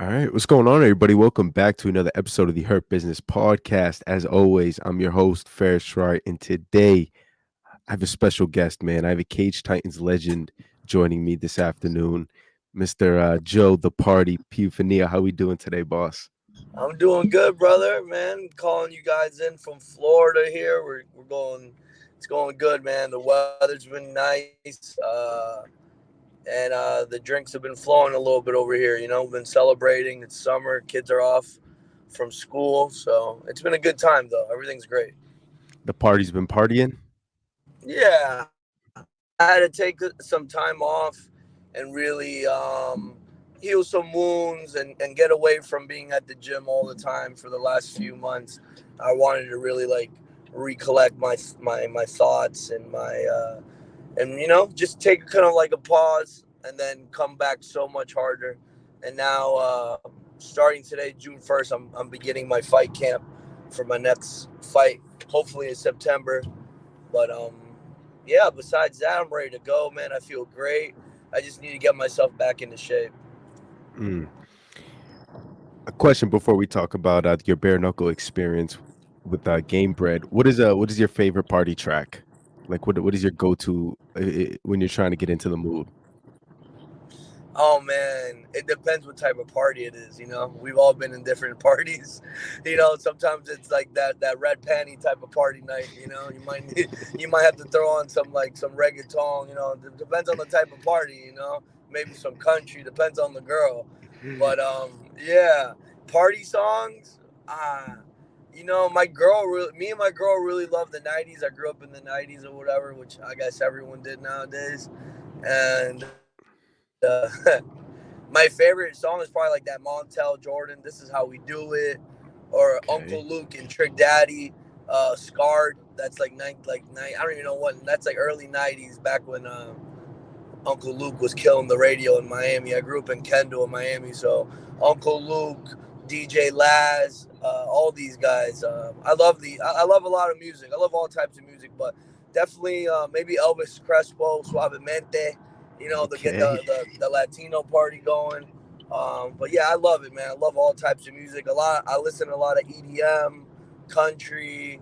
All right, what's going on, everybody? Welcome back to another episode of the Hurt Business Podcast. As always, I'm your host, Ferris Wright, and today I have a special guest, man. I have a Cage Titans legend joining me this afternoon, Mr. Joe the Party Penafiel. How we doing today, boss? I'm doing good, brother, man. Calling you guys in from Florida here. We're going, it's going good, man. The weather's been nice. And the drinks have been flowing a little bit over here. Been celebrating. It's summer. Kids are off from school. So it's been a good time, though. Everything's great. The party's been partying. Yeah. I had to take some time off and really heal some wounds and get away from being at the gym all the time for the last few months. I wanted to really like recollect my thoughts and just take kind of like a pause and then come back so much harder. And now, starting today, June 1st, I'm beginning my fight camp for my next fight, hopefully in September. But yeah, besides that, I'm ready to go, man. I feel great. I just need to get myself back into shape. Mm. A question before we talk about your bare knuckle experience with Game Bread. What is your favorite party track? Like, what is your go to when you're trying to get into the mood? Oh man, it depends what type of party it is. We've all been in different parties. Sometimes it's like that red panty type of party night. You might have to throw on some reggaeton. It depends on the type of party. Maybe some country. Depends on the girl. But yeah, party songs. Ah, me and my girl really love the '90s. I grew up in the '90s or whatever, which I guess everyone did nowadays. And my favorite song is probably like that Montel Jordan, "This Is How We Do It," or Uncle Okay. Luke and Trick Daddy, "Scarred." That's I don't even know what. That's like early '90s, back when Uncle Luke was killing the radio in Miami. I grew up in Kendall, in Miami, so Uncle Luke, DJ Laz, all these guys. I love a lot of music. I love all types of music, but definitely maybe Elvis Crespo, Suavemente. To get Okay. the Latino party going. But yeah, I love it, man. I love all types of music. I listen to a lot of EDM, country,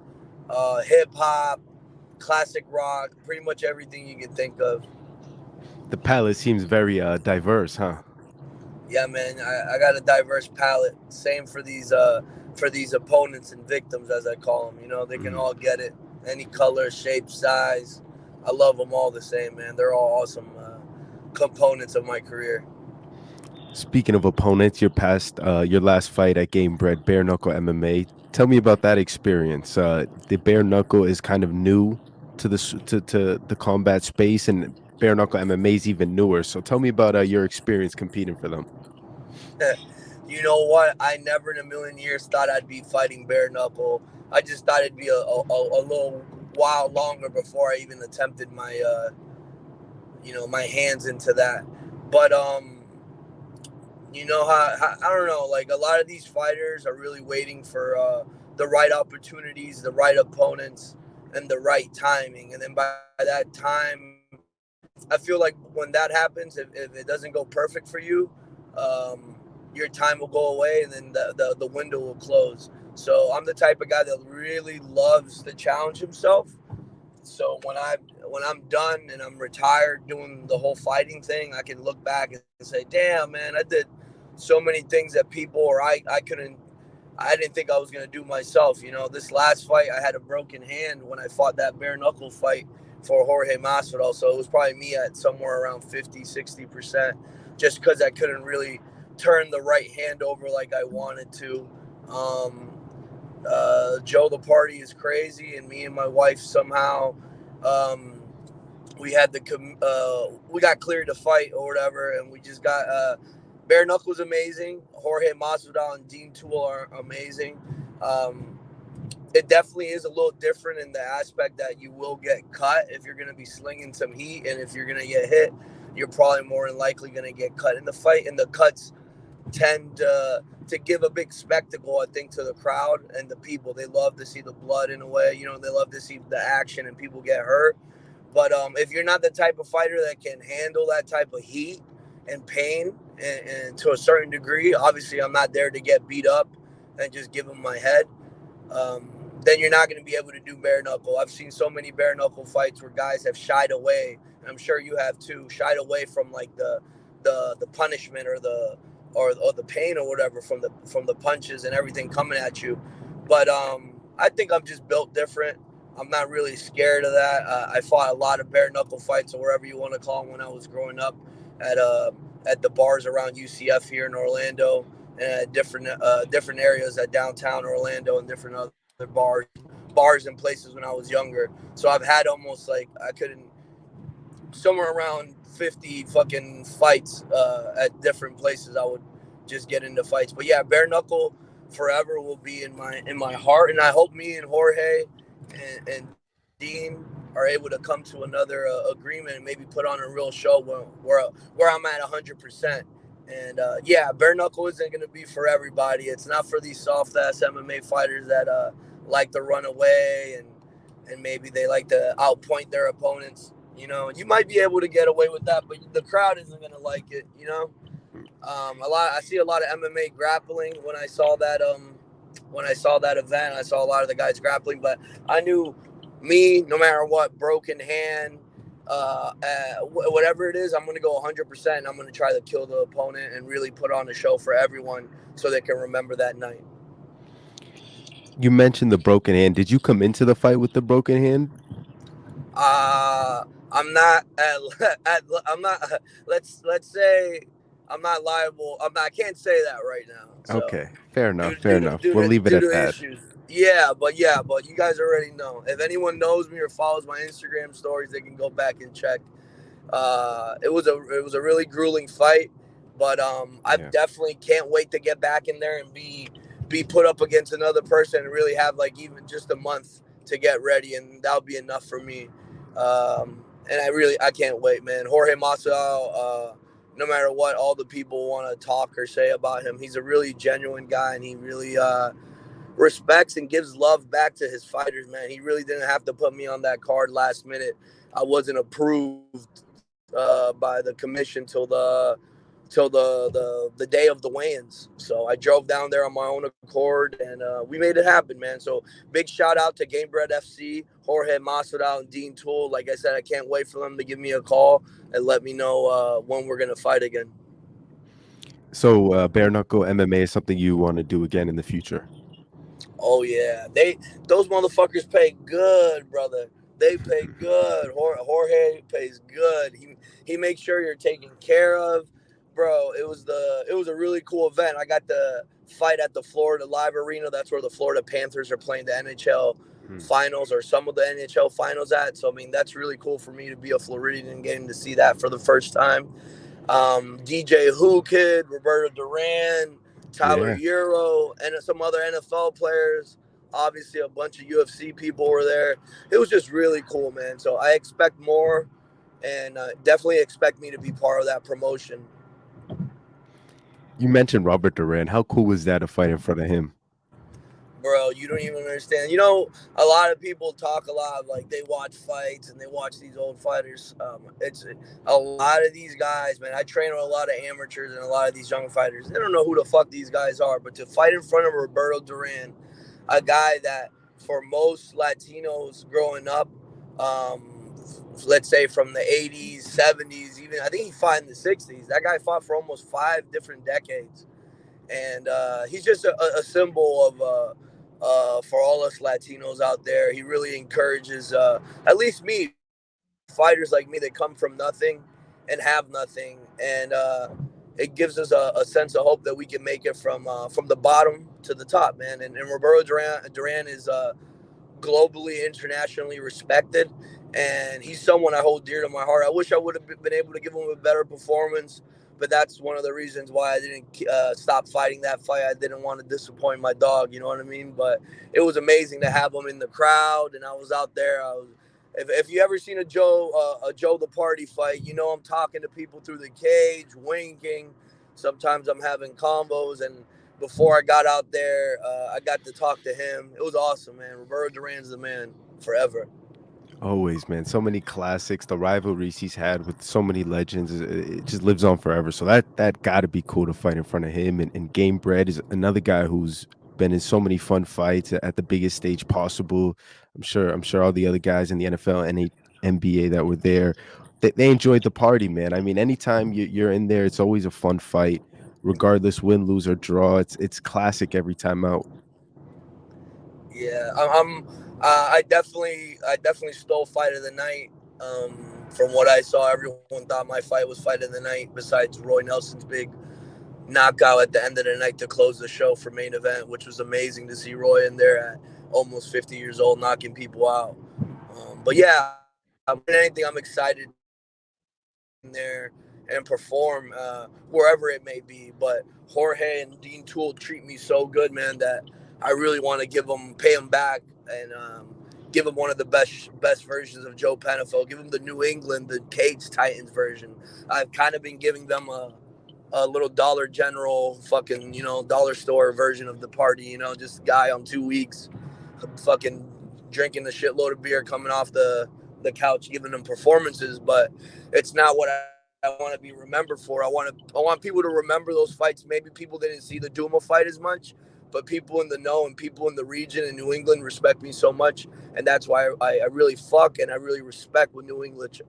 hip hop, classic rock, pretty much everything you can think of. The palette seems very diverse, huh? Yeah, man, I got a diverse palette. Same for these opponents and victims, as I call them. They can Mm. all get it. Any color, shape, size. I love them all the same, man. They're all awesome components of my career. Speaking of opponents, your last fight at Game Bread, Bare Knuckle MMA. Tell me about that experience. The bare knuckle is kind of new to to the combat space, and bare knuckle MMA is even newer. So tell me about your experience competing for them. You know what? I never in a million years thought I'd be fighting bare knuckle. I just thought it'd be a little while longer before I even attempted my hands into that. But I don't know. Like, a lot of these fighters are really waiting for the right opportunities, the right opponents, and the right timing. And then by that time, I feel like when that happens, if it doesn't go perfect for you, um, your time will go away, and then the window will close. So I'm the type of guy that really loves to challenge himself. So when I'm done and I'm retired doing the whole fighting thing, I can look back and say, "Damn, man, I did so many things that people or I couldn't. I didn't think I was gonna do myself." This last fight, I had a broken hand when I fought that bare knuckle fight for Jorge Masvidal. So it was probably me at somewhere around 50, 60%, just because I couldn't really turn the right hand over like I wanted to. Um, Joe the Party is crazy, and me and my wife somehow um, we got cleared to fight or whatever, and we just got Bare Knuckle's amazing. Jorge Masvidal and Dean Tool are amazing. Um, it definitely is a little different in the aspect that you will get cut if you're going to be slinging some heat, and if you're going to get hit, you're probably more than likely going to get cut in the fight. And the cuts tend to give a big spectacle, I think, to the crowd and the people. They love to see the blood in a way. They love to see the action and people get hurt. But if you're not the type of fighter that can handle that type of heat, and pain, and to a certain degree. Obviously, I'm not there to get beat up and just give them my head. Then you're not going to be able to do bare knuckle. I've seen so many bare knuckle fights where guys have shied away, and I'm sure you have too, shied away from like the punishment or the pain or whatever from the punches and everything coming at you. But I think I'm just built different. I'm not really scared of that. I fought a lot of bare knuckle fights or wherever you want to call them when I was growing up at at the bars around UCF here in Orlando, and at different areas at downtown Orlando and different other bars and places when I was younger. So I've had almost like I couldn't somewhere around 50 fucking fights at different places. I would just get into fights. But yeah, bare knuckle forever will be in my heart, and I hope me and Jorge and Dean are able to come to another agreement and maybe put on a real show where I'm at 100%. And yeah, bare knuckle isn't going to be for everybody. It's not for these soft ass MMA fighters that like to run away and maybe they like to outpoint their opponents. You know, you might be able to get away with that, but the crowd isn't going to like it. You know, I see a lot of MMA grappling. When I saw that event, I saw a lot of the guys grappling, but I knew me, no matter what, broken hand, whatever it is, I'm going to go 100%. I'm going to try to kill the opponent and really put on a show for everyone so they can remember that night. You mentioned the broken hand. Did you come into the fight with the broken hand? I'm not I'm not let's say I'm not liable. I can't say that right now. So Okay, fair enough. Fair enough. We'll leave it due at to that. issues. But you guys already know. If anyone knows me or follows my Instagram stories, they can go back and check. It was a really grueling fight, but I Yeah. definitely can't wait to get back in there and be put up against another person and really have like even just a month to get ready, and that'll be enough for me. And I can't wait, man. Jorge Masvidal, no matter what all the people want to talk or say about him, he's a really genuine guy, and he really respects and gives love back to his fighters, man. He really didn't have to put me on that card last minute. I wasn't approved by the commission till the day of the weigh-ins. So I drove down there on my own accord, and we made it happen, man. So big shout out to Gamebred FC, Jorge Masvidal, and Dean Toole. Like I said, I can't wait for them to give me a call and let me know when we're gonna fight again. So, bare knuckle MMA is something you want to do again in the future. Oh yeah, those motherfuckers pay good, brother. They pay good. Jorge pays good. He makes sure you're taken care of, bro. It was a really cool event. I got to fight at the Florida Live Arena. That's where the Florida Panthers are playing the NHL Hmm. finals, or some of the NHL finals at. So I mean, that's really cool for me to be a Floridian and getting to see that for the first time. DJ Who Kid, Roberto Duran, Tyler Yeah. Euro, and some other NFL players. Obviously, a bunch of UFC people were there. It was just really cool, man. So I expect more, and definitely expect me to be part of that promotion. You mentioned Robert Duran. How cool was that to fight in front of him? Bro, you don't even understand. You know, a lot of people talk a lot, like they watch fights and they watch these old fighters. It's a lot of these guys, man. I train with a lot of amateurs and a lot of these young fighters. They don't know who the fuck these guys are, but to fight in front of Roberto Duran, a guy that for most Latinos growing up, let's say from the 80s, 70s, even I think he fought in the 60s. That guy fought for almost 5 different decades, and he's just a symbol of for all us Latinos out there. He really encourages, at least me, fighters like me that come from nothing and have nothing, and it gives us a sense of hope that we can make it from the bottom to the top, man. And Roberto Duran is globally, internationally respected, and he's someone I hold dear to my heart. I wish I would have been able to give him a better performance, but that's one of the reasons why I didn't stop fighting that fight. I didn't want to disappoint my dog, you know what I mean? But it was amazing to have him in the crowd, and I was out there. If you ever seen a Joe the Party fight, you know I'm talking to people through the cage, winking. Sometimes I'm having combos, and before I got out there, I got to talk to him. It was awesome, man. Roberto Duran's the man forever. Always, man. So many classics. The rivalries he's had with so many legends, it just lives on forever. So that got to be cool to fight in front of him. And Game Bread is another guy who's been in so many fun fights at the biggest stage possible. I'm sure all the other guys in the NFL and NBA that were there, they enjoyed the party, man. I mean, anytime you're in there, it's always a fun fight, regardless win, lose or draw. It's classic every time out. Yeah, I definitely stole fight of the night. From what I saw, everyone thought my fight was fight of the night. Besides Roy Nelson's big knockout at the end of the night to close the show for main event, which was amazing to see Roy in there at almost 50 years old, knocking people out. But yeah, more than anything, I'm excited in there and perform wherever it may be. But Jorge and Dean Toole treat me so good, man, that I really want to pay them back, and give them one of the best versions of Joe Penafiel. Give them the New England, the Cage Titans version. I've kind of been giving them a little Dollar General, fucking, dollar store version of the party. Just a guy on 2 weeks, fucking drinking a shitload of beer, coming off the couch, giving them performances. But it's not what I want to be remembered for. I want people to remember those fights. Maybe people didn't see the Douma fight as much, but people in the know and people in the region in New England respect me so much, and that's why I really fuck and I really respect with New England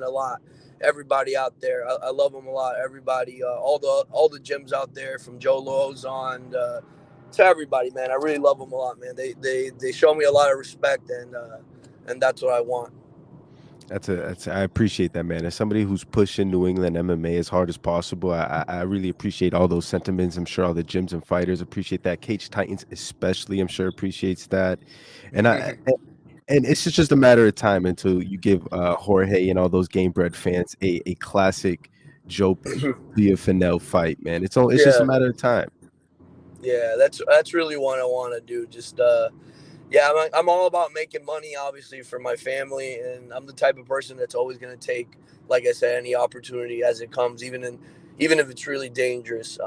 a lot. Everybody out there, I love them a lot. Everybody, all the gyms out there, from Joe Lozon to everybody, man. I really love them a lot, man. They show me a lot of respect, and that's what I want. That's I appreciate that, man. As somebody who's pushing New England MMA as hard as possible, I really appreciate all those sentiments. I'm sure all the gyms and fighters appreciate that. Cage Titans, especially, I'm sure appreciates that. And and it's just a matter of time until you give Jorge and all those game bred fans a classic Joe Penafiel fight, man. It's just a Yeah, matter of time. yeah, that's really what I want to do. Just yeah, I'm all about making money, obviously, for my family, and I'm the type of person that's always going to take, like I said, any opportunity as it comes, even if it's really dangerous.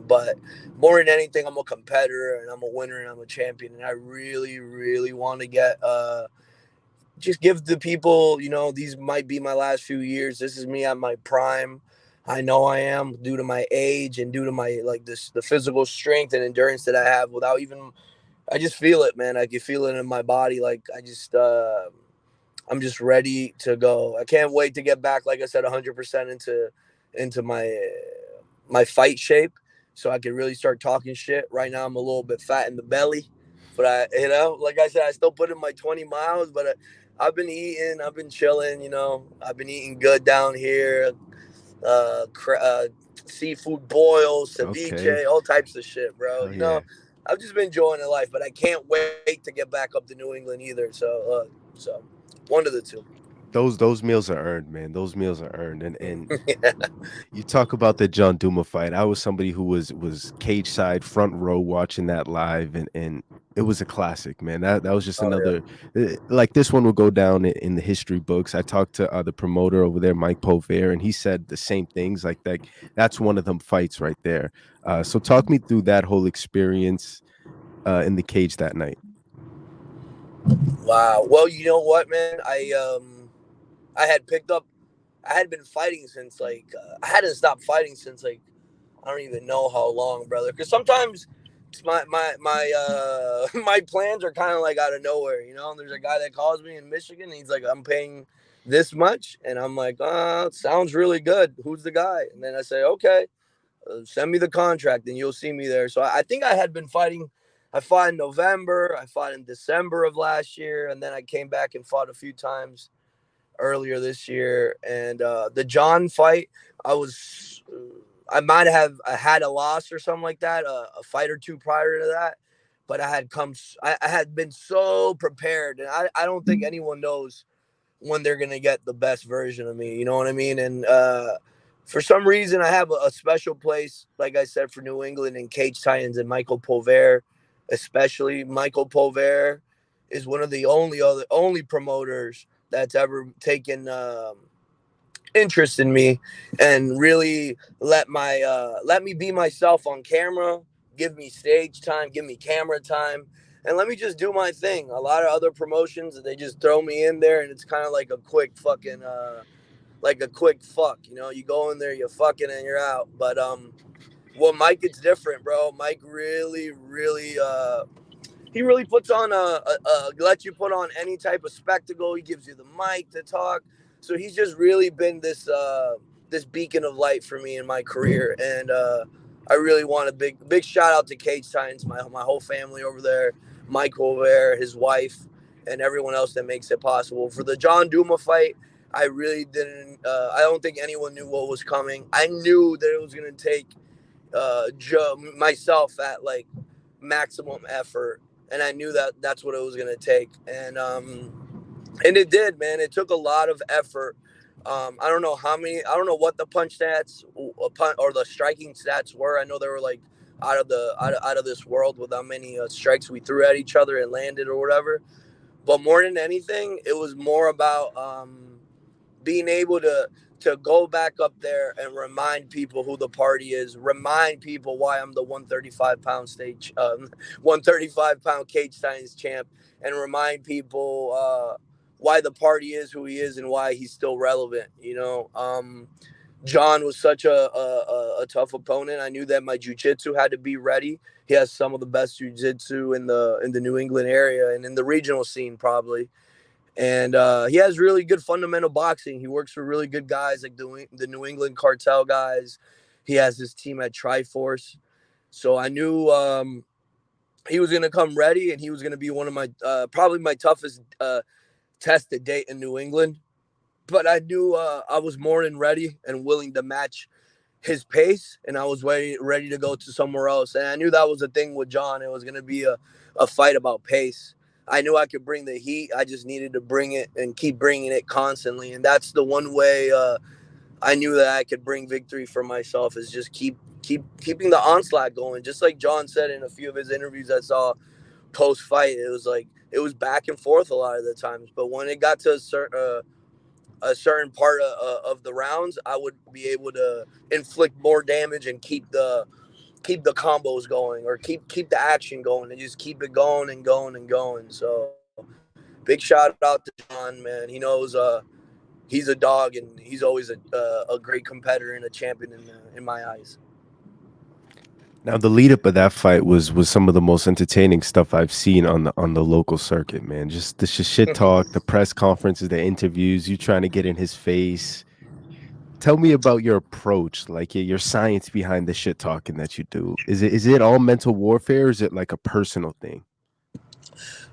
But more than anything, I'm a competitor and I'm a winner and I'm a champion, and I really, really want to get just give the people, these might be my last few years. This is me at my prime. I know I am, due to my age and due to my, like, the physical strength and endurance that I have, without even, I just feel it, man. I can feel it in my body. Like, I'm just ready to go. I can't wait to get back, like I said, 100% into my fight shape, so I can really start talking shit. Right now, I'm a little bit fat in the belly, but like I said, I still put in my 20 miles. But I've been eating, I've been chilling. I've been eating good down here. Uh, cra- uh Seafood boils, Okay. ceviche, all types of shit, bro. Hell yeah. I've just been enjoying the life, but I can't wait to get back up to New England either. So one of the two. Those meals are earned, man. Those meals are earned. And Yeah. you talk about the John Douma fight. I was somebody who was cage side, front row, watching that live, and it was a classic, man. That was just Oh another, yeah. like, this one will go down in the history books. I talked to the promoter over there, Mike Pover, and he said the same things. Like that, that's one of them fights right there. So talk me through that whole experience in the cage that night. Wow. Well, you know what, man? I had picked up. I had been fighting since, like, I hadn't stopped fighting since, like, I don't even know how long, brother. Because sometimes my plans are kind of like out of nowhere. There's a guy that calls me in Michigan. And he's like, I'm paying this much, and I'm like, it sounds really good. Who's the guy? And then I say, okay, send me the contract, and you'll see me there. So I think I had been fighting. I fought in November. I fought in December of last year, and then I came back and fought a few times earlier this year. And the John fight, I was, I might have had a loss or something like that, a fight or two prior to that. But I had been so prepared, and I don't think anyone knows when they're gonna get the best version of me. You know what I mean? And for some reason, I have a special place, like I said, for New England and Cage Titans and Michael Pover, especially. Michael Pover is one of the only promoters that's ever taken interest in me and really let me be myself on camera, give me stage time, give me camera time, and let me just do my thing. A lot of other promotions, they just throw me in there, and it's kind of like a quick fucking like a quick fuck. You know, you go in there, you fucking, and you're out. But well, Mike, it's different, bro. Mike really he really puts on lets you put on any type of spectacle. He gives you the mic to talk. So he's just really been this beacon of light for me in my career. And I really want a big shout out to Cage Titans, my whole family over there, Mike over there, his wife, and everyone else that makes it possible. For the John Douma fight, I really didn't. I don't think anyone knew what was coming. I knew that it was going to take Joe myself at like maximum effort, and I knew that that's what it was going to take, and it did, man. It took a lot of effort. I don't know how many. I don't know what the punch stats or the striking stats were. I know they were like out of this world with how many strikes we threw at each other and landed or whatever. But more than anything, it was more about being able to go back up there and remind people who the party is, remind people why I'm the 135-pound 135-pound Cage Titans champ, and remind people why the party is who he is and why he's still relevant. You know, John was such a tough opponent. I knew that my jiu-jitsu had to be ready. He has some of the best jiu-jitsu in the New England area and in the regional scene probably. And he has really good fundamental boxing. He works for really good guys like the New England Cartel guys. He has his team at Triforce. So I knew he was going to come ready, and he was going to be one of my probably my toughest test to date in New England. But I knew I was more than ready and willing to match his pace, and I was ready to go to somewhere else. And I knew that was the thing with John. It was going to be a fight about pace. I knew I could bring the heat. I just needed to bring it and keep bringing it constantly. And that's the one way I knew that I could bring victory for myself is just keeping the onslaught going. Just like John said in a few of his interviews I saw post fight, it was like it was back and forth a lot of the times. But when it got to a certain part of the rounds, I would be able to inflict more damage and keep the combos going or keep the action going and just keep it going and going and going. So big shout out to John, man. He knows he's a dog and he's always a great competitor and a champion in my eyes. Now the lead up of that fight was some of the most entertaining stuff I've seen on the local circuit, man. Just the shit talk, the press conferences, the interviews, you trying to get in his face. Tell me about your approach, like your science behind the shit talking that you do. Is it all mental warfare, or is it like a personal thing?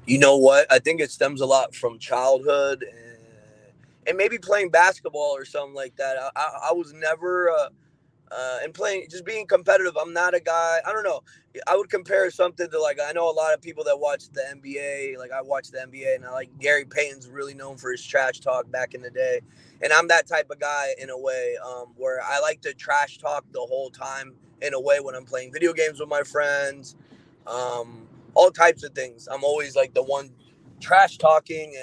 You know what? I think it stems a lot from childhood and maybe playing basketball or something like that. I was never and playing, just being competitive. I'm not a guy. I don't know. I would compare something to like I know a lot of people that watch the NBA. Like I watch the NBA, and I like Gary Payton's really known for his trash talk back in the day, and I'm that type of guy in a way where I like to trash talk the whole time in a way when I'm playing video games with my friends, all types of things. I'm always like the one trash talking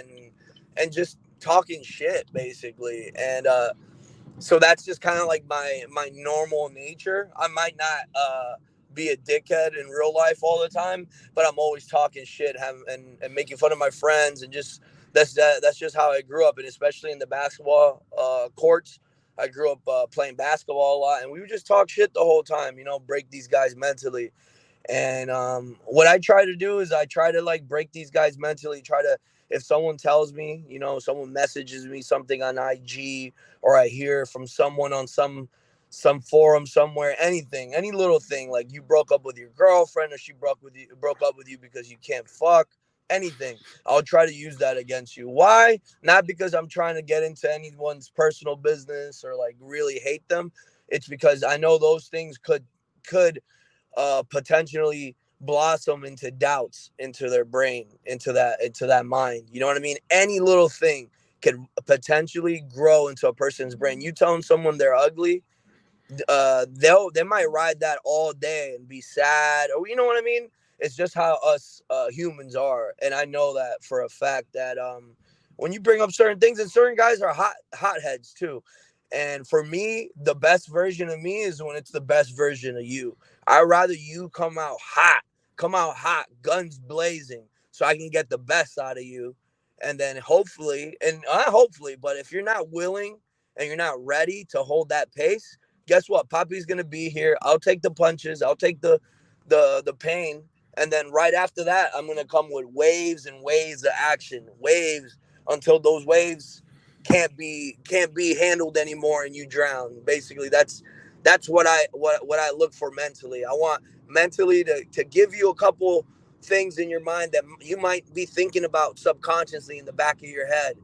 and just talking shit basically, and so that's just kind of like my normal nature. I might not be a dickhead in real life all the time, but I'm always talking shit and making fun of my friends, and just that's just how I grew up. And especially in the basketball courts, I grew up playing basketball a lot, and we would just talk shit the whole time, you know, break these guys mentally. And what I try to do is I try to like break these guys mentally. Try to, if someone tells me, you know, someone messages me something on IG, or I hear from someone on some forum somewhere, anything, any little thing, like you broke up with your girlfriend or she broke up with you because you can't fuck, anything, I'll try to use that against you. Why? Not because I'm trying to get into anyone's personal business or like really hate them. It's because I know those things could potentially blossom into doubts into their brain, into that mind. You know what I mean? Any little thing could potentially grow into a person's brain. You telling someone they're ugly, they might ride that all day and be sad, or you know what I mean? It's just how us humans are, and I know that for a fact that when you bring up certain things, and certain guys are hotheads too. And for me, the best version of me is when it's the best version of you. I'd rather you come out hot come out hot, guns blazing, so I can get the best out of you. And then hopefully, and not hopefully, but if you're not willing and you're not ready to hold that pace, guess what? Poppy's gonna be here. I'll take the punches. I'll take the pain. And then right after that, I'm gonna come with waves and waves of action, waves until those waves can't be handled anymore and you drown. Basically, that's what I look for mentally. I want mentally to give you a couple things in your mind that you might be thinking about subconsciously in the back of your head,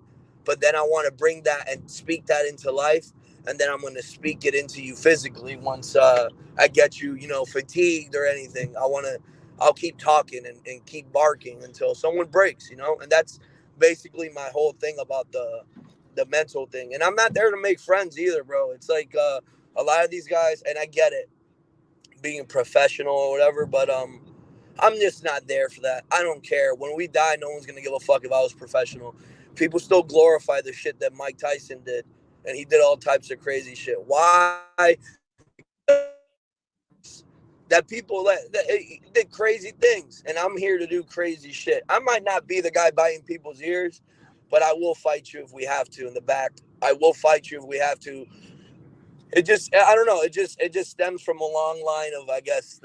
but then I want to bring that and speak that into life, and then I'm going to speak it into you physically once I get you, fatigued or anything. I'll keep talking and keep barking until someone breaks, and that's basically my whole thing about the mental thing. And I'm not there to make friends either, bro. It's like a lot of these guys, and I get it, being professional or whatever, but I'm just not there for that. I don't care. When we die, no one's gonna give a fuck if I was professional. People still glorify the shit that Mike Tyson did, and he did all types of crazy shit. Why? That people that did crazy things, and I'm here to do crazy shit. I might not be the guy biting people's ears, but I will fight you if we have to in the back. I will fight you if we have to. It just, I don't know, it just stems from a long line of, I guess,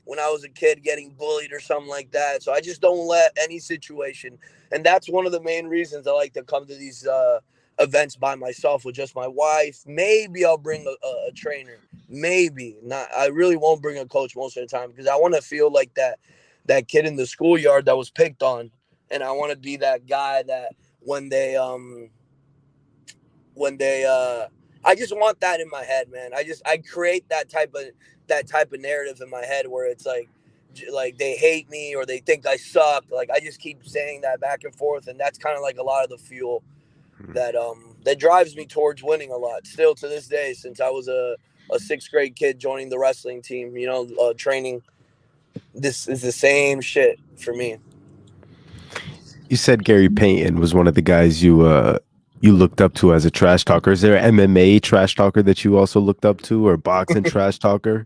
when I was a kid getting bullied or something like that. So I just don't let any situation, and that's one of the main reasons I like to come to these events by myself with just my wife. Maybe I'll bring a trainer, maybe not. I really won't bring a coach most of the time, because I want to feel like that kid in the schoolyard that was picked on, and I want to be that guy that when they when they I just want that in my head, man. I create that type of narrative in my head where it's like they hate me or they think I suck. Like I just keep saying that back and forth, and that's kind of like a lot of the fuel that drives me towards winning a lot still to this day, since I was a sixth grade kid joining the wrestling team, training. This is the same shit for me. You said Gary Payton was one of the guys you looked up to as a trash talker. Is there an MMA trash talker that you also looked up to, or boxing trash talker?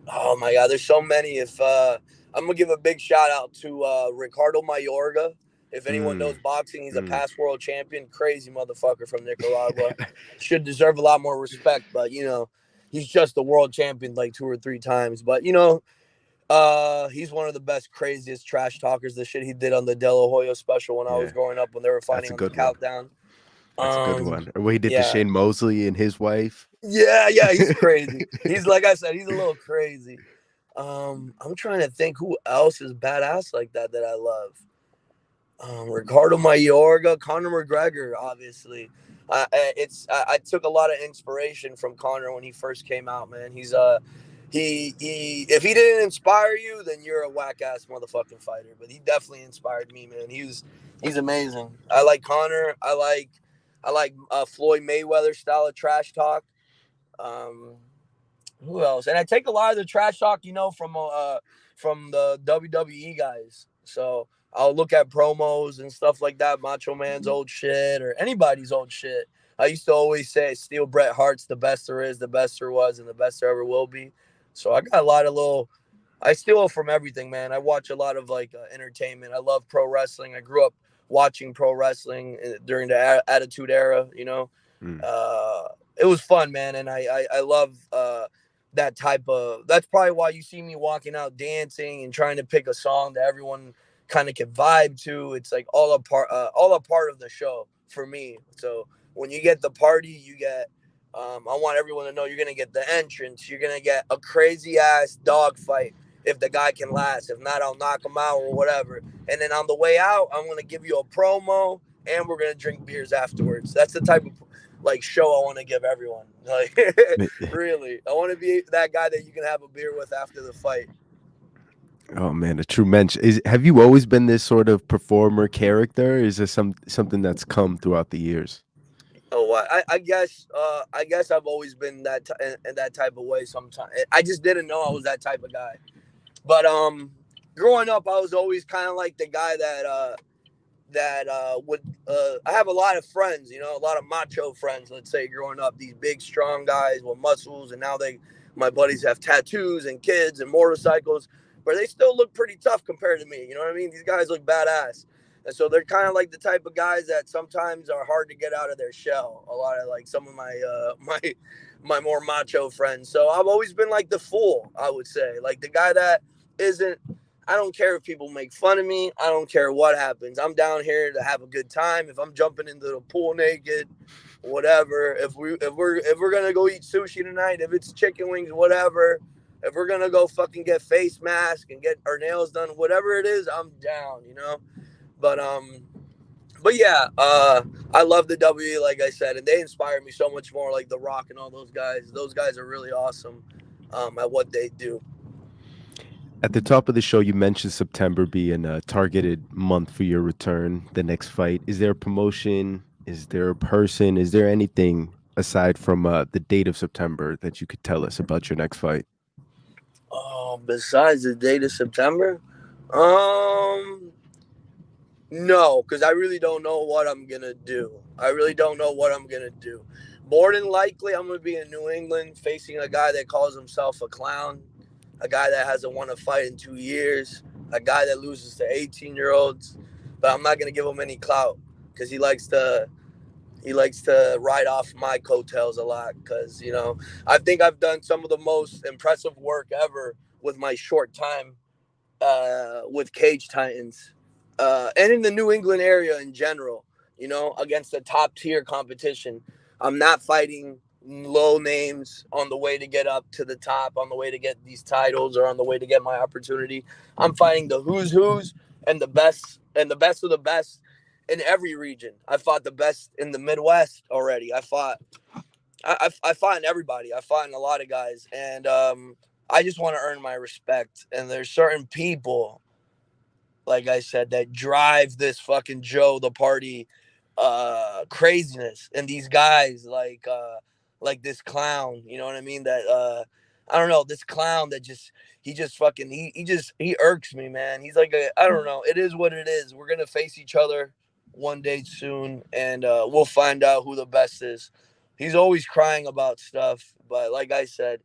Oh my God, there's so many. If I'm gonna give a big shout out to Ricardo Mayorga. If anyone knows Mm, boxing, he's a mm. past world champion, crazy motherfucker from Nicaragua. Should deserve a lot more respect, but he's just the world champion like 2 or 3 times. But he's one of the best, craziest trash talkers. The shit he did on the De La Hoya special when I was Yeah, growing up when they were that's fighting a on the good one. countdown. That's a good one. Or what he did to Yeah, Shane Mosley and his wife. yeah, he's crazy. He's like I said, he's a little crazy. I'm trying to think who else is badass like that I love. Ricardo Mayorga, Conor McGregor, obviously. I took a lot of inspiration from Conor when he first came out, man. He if he didn't inspire you, then you're a whack ass motherfucking fighter. But he definitely inspired me, man. He's amazing. I like Conor. I like Floyd Mayweather style of trash talk. Um, who else? And I take a lot of the trash talk, from the WWE guys. So I'll look at promos and stuff like that, Macho Man's old shit or anybody's old shit. I used to always say, "Steal Bret Hart's the best there is, the best there was, and the best there ever will be." So I got a lot of little. I steal from everything, man. I watch a lot of like entertainment. I love pro wrestling. I grew up watching pro wrestling during the Attitude Era. Mm. Uh, it was fun, man, and I love that type of. That's probably why you see me walking out dancing and trying to pick a song that everyone kind of can vibe to. It's like all a part of the show for me. So when you get the party, you get. I want everyone to know you're gonna get the entrance. You're gonna get a crazy ass dog fight if the guy can last. If not, I'll knock him out or whatever. And then on the way out, I'm gonna give you a promo and we're gonna drink beers afterwards. That's the type of like show I want to give everyone. Like really, I want to be that guy that you can have a beer with after the fight. Oh man, a true mensch. Have you always been this sort of performer character? Is this something that's come throughout the years? Oh, I guess I've always been in that type of way. Sometimes I just didn't know I was that type of guy. But growing up, I was always kind of like the guy that would I have a lot of friends, a lot of macho friends, let's say, growing up, these big strong guys with muscles, and now my buddies have tattoos and kids and motorcycles. but they still look pretty tough compared to me. You know what I mean? These guys look badass. And so they're kind of like the type of guys that sometimes are hard to get out of their shell. A lot of like some of my my more macho friends. So I've always been like the fool, I would say. Like the guy that isn't, I don't care if people make fun of me. I don't care what happens. I'm down here to have a good time. If I'm jumping into the pool naked, whatever. If we're gonna go eat sushi tonight, if it's chicken wings, whatever. If we're gonna go fucking get face mask and get our nails done, whatever it is, I'm down, you know. But but yeah, I love the W, like I said, and they inspire me so much more. Like The Rock and all those guys. Those guys are really awesome at what they do. At the top of the show, you mentioned September being a targeted month for your return, the next fight. Is there a promotion? Is there a person? Is there anything aside from the date of September that you could tell us about your next fight? Oh, besides the date of September, um, no, because I really don't know what I'm gonna do. I really don't know what I'm gonna do. More than likely, I'm gonna be in New England facing a guy that calls himself a clown, a guy that hasn't won a fight in 2 years, a guy that loses to 18-year-olds. But I'm not gonna give him any clout because he likes to ride off my coattails a lot. Because I think I've done some of the most impressive work ever with my short time with Cage Titans, and in the New England area in general, against the top tier competition. I'm not fighting low names on the way to get up to the top, on the way to get these titles, or on the way to get my opportunity. I'm fighting the who's and the best of the best in every region. I fought the best in the Midwest already. I fought in everybody. I fought in a lot of guys, and I just want to earn my respect. And there's certain people, like I said, that drive this fucking Joe the party craziness, and these guys like this clown. You know what I mean? That I don't know, this clown that just fucking he irks me, man. He's like I don't know. It is what it is. We're gonna face each other one day soon, and we'll find out who the best is. He's always crying about stuff, but like I said,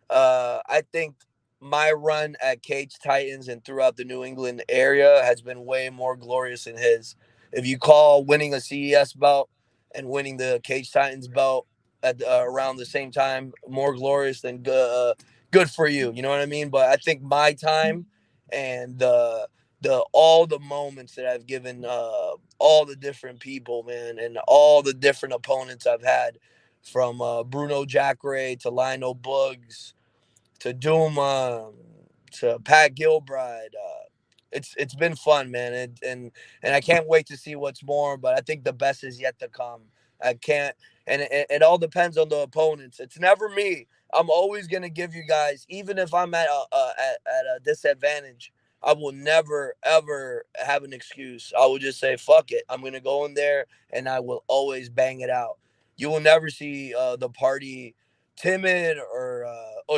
I think my run at Cage Titans and throughout the New England area has been way more glorious than his. If you call winning a CES belt and winning the Cage Titans belt at around the same time more glorious, than good for you. You know what I mean? But I think my time and the all the moments that I've given all the different people, man, and all the different opponents I've had, from Bruno Jacare to Lionel Bugs to Douma to Pat Gilbride. It's been fun, man, and I can't wait to see what's more. But I think the best is yet to come. I can't, and it all depends on the opponents. It's never me. I'm always gonna give you guys, even if I'm at a disadvantage. I will never ever have an excuse. I will just say fuck it. I'm gonna go in there and I will always bang it out. You will never see the party timid or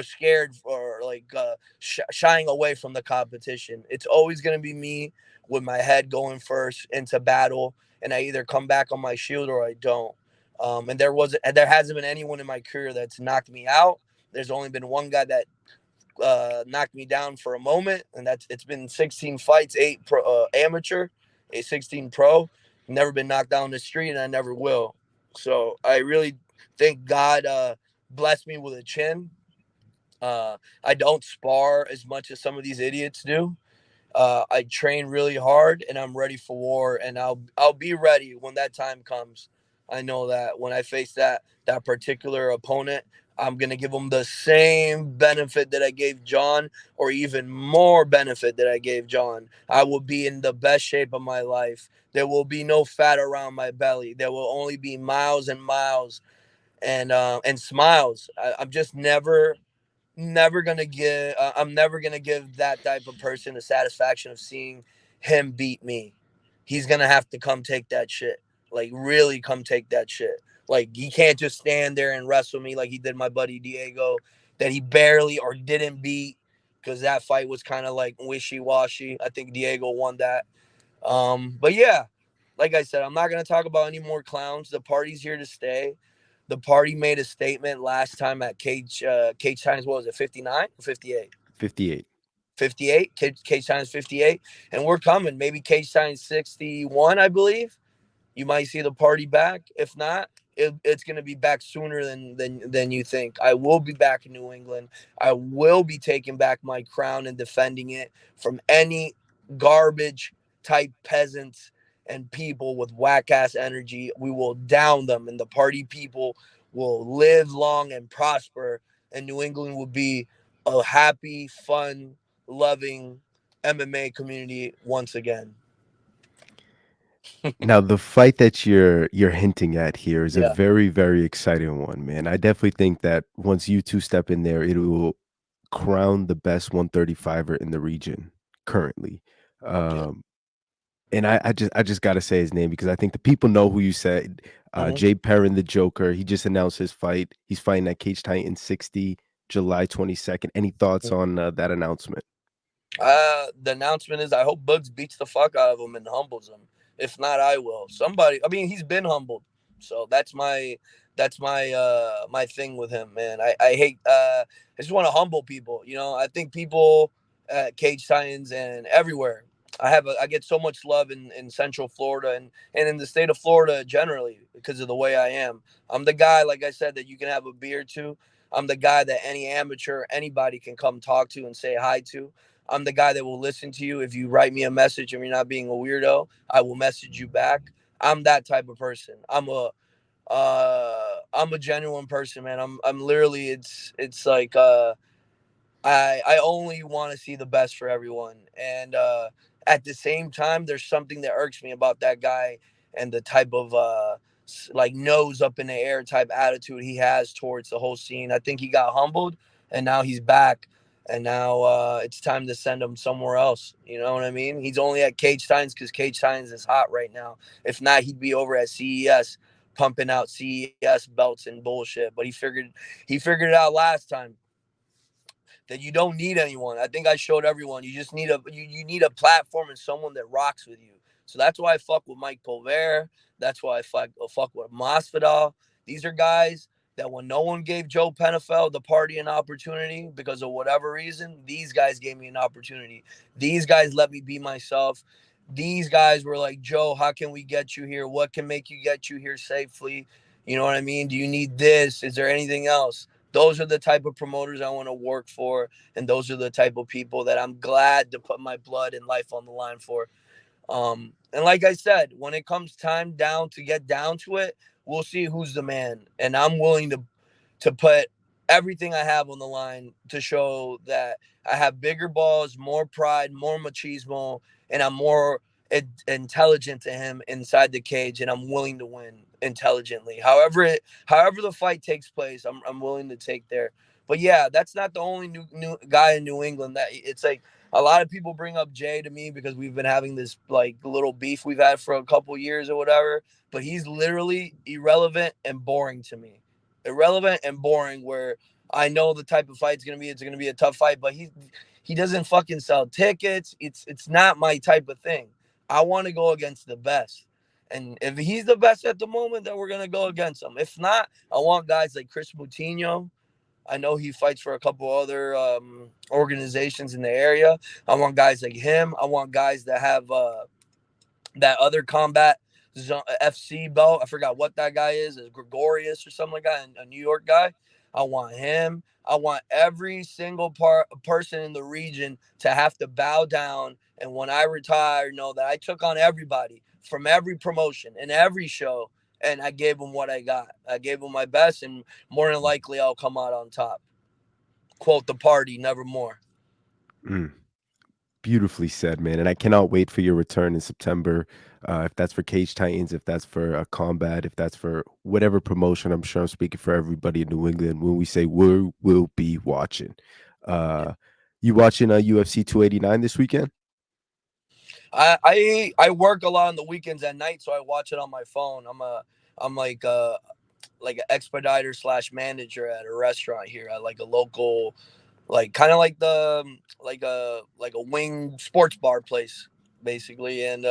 scared or like shying away from the competition. It's always going to be me with my head going first into battle, and I either come back on my shield or I don't. And there hasn't been anyone in my career that's knocked me out. There's only been one guy that knocked me down for a moment, and it's been 16 fights, eight amateur, a 16 pro. Never been knocked down the street, and I never will. So I really think God blessed me with a chin. I don't spar as much as some of these idiots do. I train really hard, and I'm ready for war, and I'll be ready when that time comes. I know that when I face that particular opponent, I'm gonna give them the same benefit that I gave John, or even more benefit that I gave John. I will be in the best shape of my life. There will be no fat around my belly. There will only be miles and miles and smiles. I'm just never gonna give I'm never gonna give that type of person the satisfaction of seeing him beat me. He's gonna have to come take that shit. Like really come take that shit. Like he can't just stand there and wrestle me like he did my buddy Diego, that he barely or didn't beat, because that fight was kind of like wishy-washy. I think Diego won that. But yeah, like I said, I'm not gonna talk about any more clowns. The party's here to stay. The party made a statement last time at Cage Times. What was it, 59 or 58? 58. 58. Cage Titans 58, and we're coming. Maybe Cage Titans 61, I believe. You might see the party back. If not, it's going to be back sooner than you think. I will be back in New England. I will be taking back my crown and defending it from any garbage type peasants and people with whack ass energy. We will down them, and the party people will live long and prosper. And New England will be a happy, fun, loving MMA community once again. Now, the fight that you're hinting at here is a Yeah. very, very exciting one, man. I definitely think that once you two step in there, it will crown the best 135er in the region currently. Fuck yeah. Um, and I just gotta say his name because I think the people know who you said. Mm-hmm. Jay Perrin, the Joker. He just announced his fight. He's fighting at Cage Titan 60, July 22nd. Any thoughts on that announcement? The announcement is I hope Bugs beats the fuck out of him and humbles him. If not, I will. Somebody. I mean, he's been humbled, so that's my thing with him, man. I hate. I just want to humble people. I think people at Cage Titans and everywhere. I get so much love in Central Florida and in the state of Florida generally because of the way I am. I'm the guy, like I said, that you can have a beer to. I'm the guy that any amateur, anybody can come talk to and say hi to. I'm the guy that will listen to you. If you write me a message and you're not being a weirdo, I will message you back. I'm that type of person. I'm a genuine person, man. I'm literally it's like I only want to see the best for everyone. And at the same time, there's something that irks me about that guy and the type of like nose up in the air type attitude he has towards the whole scene. I think he got humbled and now he's back. And now it's time to send him somewhere else. You know what I mean? He's only at Cage Titans because Cage Titans is hot right now. If not, he'd be over at CES pumping out CES belts and bullshit. But he figured it out last time that you don't need anyone. I think I showed everyone. You just need you need a platform and someone that rocks with you. So that's why I fuck with Mike Pulver. That's why I fuck with Masvidal. These are guys that when no one gave Joe Penafiel the party an opportunity because of whatever reason, these guys gave me an opportunity. These guys let me be myself. These guys were like, Joe, how can we get you here? What can make you get you here safely? You know what I mean? Do you need this? Is there anything else? Those are the type of promoters I want to work for, and those are the type of people that I'm glad to put my blood and life on the line for. And like I said, when it comes time down to get down to it, we'll see who's the man, and I'm willing to put everything I have on the line to show that I have bigger balls, more pride, more machismo, and I'm more intelligent to him inside the cage, and I'm willing to win intelligently. However the fight takes place, I'm willing to take there. But yeah, that's not the only new guy in New England that it's like a lot of people bring up Jay to me because we've been having this like little beef we've had for a couple years or whatever. But he's literally irrelevant and boring to me. Irrelevant and boring. Where I know the type of fight it's gonna be a tough fight, but he doesn't fucking sell tickets. It's not my type of thing. I want to go against the best. And if he's the best at the moment, then we're gonna go against him. If not, I want guys like Chris Moutinho. I know he fights for a couple other organizations in the area. I want guys like him. I want guys that have that other combat FC belt. I forgot what that guy is Gregorius or something like that, a New York guy. I want him. I want every single person in the region to have to bow down. And when I retire, know that I took on everybody from every promotion and every show, and I gave them what I got. I gave them my best, and more than likely, I'll come out on top. Quote the party, nevermore. Mm. Beautifully said, man. And I cannot wait for your return in September. If that's for Cage Titans, if that's for Combat, if that's for whatever promotion, I'm sure I'm speaking for everybody in New England when we say we will be watching. Yeah. Uh, you watching UFC 289 this weekend? I work a lot on the weekends at night, so I watch it on my phone. I'm like an expediter slash manager at a restaurant here at like a local, like kind of like like a wing sports bar place basically. And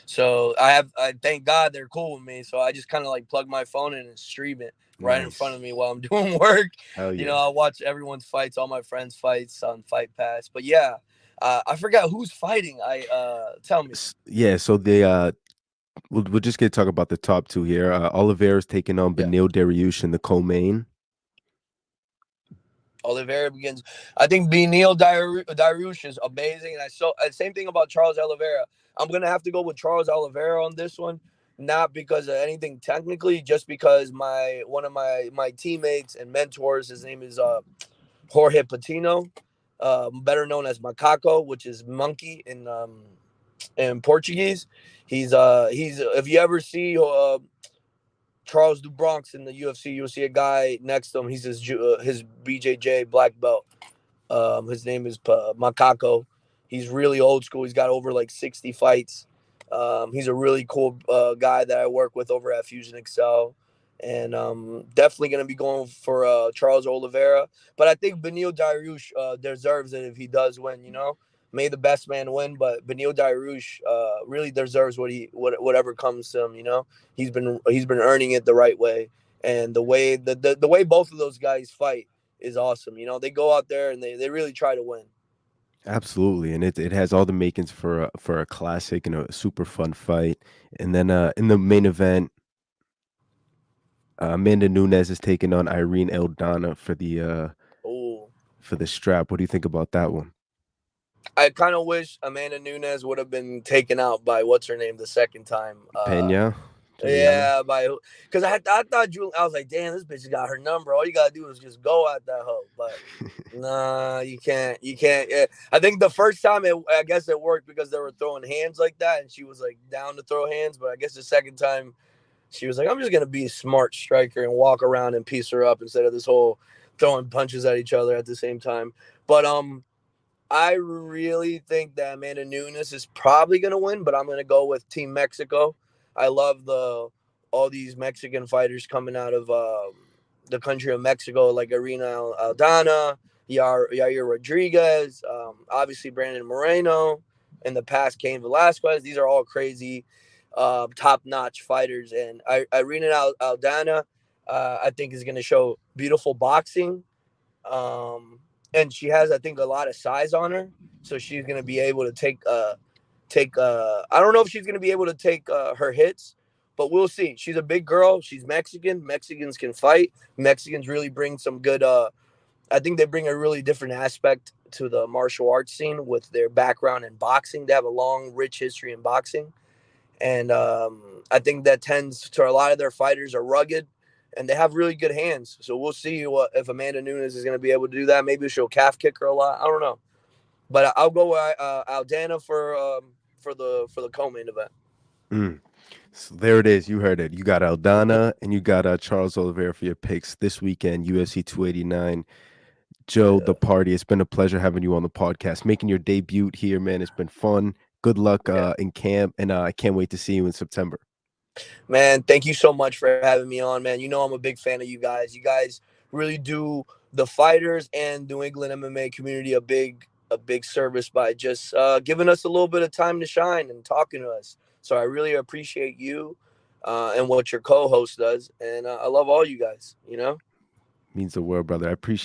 so I thank God they're cool with me, so I just kind of like plug my phone in and stream it right in front Nice. of me while I'm doing work. Hell You know, yeah. I watch everyone's fights, all my friends fights on Fight Pass. But yeah, I forgot who's fighting. Tell me. Yeah, so we'll just get to talk about the top two here. Oliveira's taking on Yeah. Beneil Dariush in the co-main. Oliveira begins. I think Beneil Dariush is amazing, and I saw same thing about Charles Oliveira. I'm gonna have to go with Charles Oliveira on this one, not because of anything technically, just because my one of my teammates and mentors, his name is Jorge Patino, better known as Macaco, which is monkey in Portuguese. He's if you ever see Charles Dubronx in the UFC, you'll see a guy next to him. He's his BJJ black belt. His name is Macaco. He's really old school. He's got over like 60 fights. He's a really cool guy that I work with over at Fusion Excel. And definitely going to be going for Charles Oliveira. But I think Beneil Dariush deserves it if he does win, you know? May the best man win, but Beneil Dariush really deserves whatever comes to him, you know? He's been earning it the right way. And the way both of those guys fight is awesome. You know, they go out there and they really try to win. Absolutely, and it has all the makings for a classic and a super fun fight. And then in the main event, Amanda Nunes is taking on Irene Aldana Oh, for the strap. What do you think about that one? I kind of wish Amanda Nunes would have been taken out by what's her name the second time. Pena, Juliana. Yeah, by because I thought I was like, damn, this bitch got her number. All you gotta do is just go at that hoe. But nah, you can't. You can't. Yeah. I think the first time I guess it worked because they were throwing hands like that, and she was like down to throw hands. But I guess the second time she was like, I'm just gonna be a smart striker and walk around and piece her up instead of this whole throwing punches at each other at the same time. But I really think that Amanda Nunes is probably gonna win, but I'm gonna go with Team Mexico. I love all these Mexican fighters coming out of the country of Mexico, like Irina Aldana, Yair Rodriguez, obviously Brandon Moreno, in the past Cain Velasquez. These are all crazy, top-notch fighters, and Irina Aldana, I think, is going to show beautiful boxing, and she has, I think, a lot of size on her, so she's going to be able to take. I don't know if she's going to be able to take her hits, but we'll see. She's a big girl. She's Mexican. Mexicans can fight. Mexicans really bring some good. I think they bring a really different aspect to the martial arts scene with their background in boxing. They have a long, rich history in boxing, and I think that tends to a lot of their fighters are rugged, and they have really good hands. So we'll see what if Amanda Nunes is going to be able to do that. Maybe she'll calf kick her a lot. I don't know, but I'll go with Aldana for the co-main event. Mm. So there it is. You heard it. You got Aldana and you got Charles Oliveira for your picks this weekend, UFC 289. Joe, Yeah, the party. It's been a pleasure having you on the podcast, making your debut here, man. It's been fun. Good luck yeah. in camp, and I can't wait to see you in September. Man, thank you so much for having me on, man. You know I'm a big fan of you guys. You guys really do the fighters and New England MMA community a big service by just giving us a little bit of time to shine and talking to us. So I really appreciate you and what your co-host does, and I love all you guys. You know. Means the world, brother. I appreciate